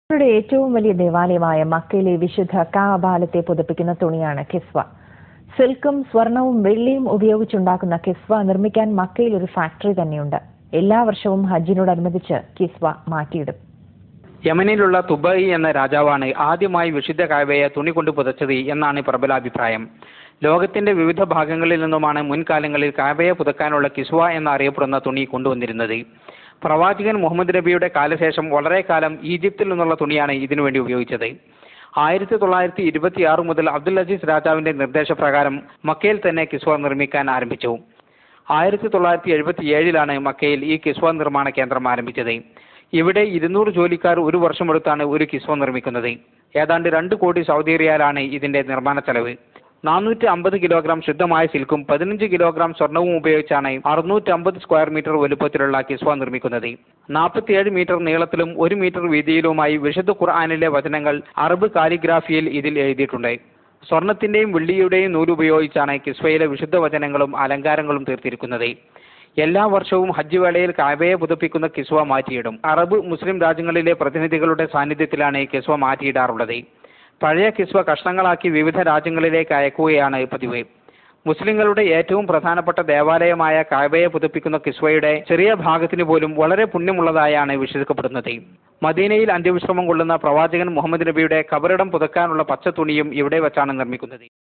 യുടെ ഏറ്റവും വലിയ ദേവാലയമായ മക്കയിലെ വിശുദ്ധ കഅബാലത്തെ പുതുപ്പിക്കുന്ന തുണിയാണ് കിസ്വ. സിൽക്കും സ്വർണവും വെള്ളിയും ഉപയോഗിച്ചുണ്ടാക്കുന്ന കിസ്വ നിർമ്മിക്കാൻ മക്കയിൽ ഒരു ഫാക്ടറി തന്നെയുണ്ട്. എല്ലാ വർഷവും ഹജ്ജിനോടനുബന്ധിച്ച് കിസ്വ മാറ്റിയിടും. യമനിലുള്ള തുബൈ എന്ന രാജാവാണ് ആദ്യമായി വിശുദ്ധ കഅബയെ തുണി കൊണ്ട് പുതച്ചത് എന്നാണ് പ്രബലാഭിപ്രായം. ലോകത്തിന്റെ വിവിധ ഭാഗങ്ങളിൽ നിന്നുമാണ് മുൻകാലങ്ങളിൽ കഅബയെ പുതക്കാനുള്ള കിസ്വ എന്നറിയപ്പെടുന്ന തുണി കൊണ്ടുവന്നിരുന്നത്. പ്രവാചകൻ മുഹമ്മദ് നബിയുടെ കാലശേഷം വളരെ കാലം ഈജിപ്തിൽ നിന്നുള്ള തുണിയാണ് ഇതിനുവേണ്ടി ഉപയോഗിച്ചത്. 1926 മുതൽ അബ്ദുൽ അസീസ് രാജാവിന്റെ നിർദ്ദേശപ്രകാരം മക്കയിൽ തന്നെ കിസ്വ നിർമ്മിക്കാൻ ആരംഭിച്ചു. 1977 മക്കയിൽ ഈ കിസ്വ നിർമ്മാണ കേന്ദ്രം ആരംഭിച്ചത്. ഇവിടെ 200 ജോലിക്കാർ ഒരു വർഷമെടുത്താണ് ഒരു കിസ്വ നിർമ്മിക്കുന്നത്. ഏതാണ്ട് 2 കോടി സൗദി റിയാലാണ് ഇതിന്റെ നിർമ്മാണ ചെലവ്. 450 കിലോഗ്രാം ശുദ്ധമായ സിൽക്കും 15 കിലോഗ്രാം സ്വർണവും ഉപയോഗിച്ചാണ് 650 സ്ക്വയർ മീറ്റർ വലുപ്പത്തിലുള്ള കിസ്വ നിർമ്മിക്കുന്നത്. 47 മീറ്റർ നീളത്തിലും 1 മീറ്റർ വീതിയിലുമായി വിശുദ്ധ ഖുർആനിലെ വചനങ്ങൾ അറബ് കാലിഗ്രാഫിയിൽ ഇതിൽ എഴുതിയിട്ടുണ്ട്. സ്വർണത്തിന്റെയും വെള്ളിയുടെയും നൂലുപയോഗിച്ചാണ് കിസ്വയിലെ വിശുദ്ധ വചനങ്ങളും അലങ്കാരങ്ങളും തീർത്തിരിക്കുന്നത്. എല്ലാ വർഷവും ഹജ്ജ് വേളയിൽ കഅബയെ പുതുപ്പിക്കുന്ന കിസ്വ മാറ്റിയിടും. അറബ് മുസ്ലിം രാജ്യങ്ങളിലെ പ്രതിനിധികളുടെ സാന്നിധ്യത്തിലാണ് കിസ്വ മാറ്റിയിടാറുള്ളത്. പഴയ കിസ്വ കഷ്ണങ്ങളാക്കി വിവിധ രാജ്യങ്ങളിലേക്ക് അയക്കുകയാണ് പതിവ്. മുസ്ലിങ്ങളുടെ ഏറ്റവും പ്രധാനപ്പെട്ട ദേവാലയമായ കഅബയെ പുതുപ്പിക്കുന്ന കിസ്വയുടെ ചെറിയ ഭാഗത്തിന് പോലും വളരെ പുണ്യമുള്ളതായാണ് വിശ്വസിക്കപ്പെടുന്നത്. മദീനയിൽ അന്ത്യവിശ്രമം കൊള്ളുന്ന പ്രവാചകൻ മുഹമ്മദ് നബിയുടെ ഖബറിടം പുതുക്കാനുള്ള പച്ച തുണിയും ഇവിടെ വെച്ചാണ് നിർമ്മിക്കുന്നത്.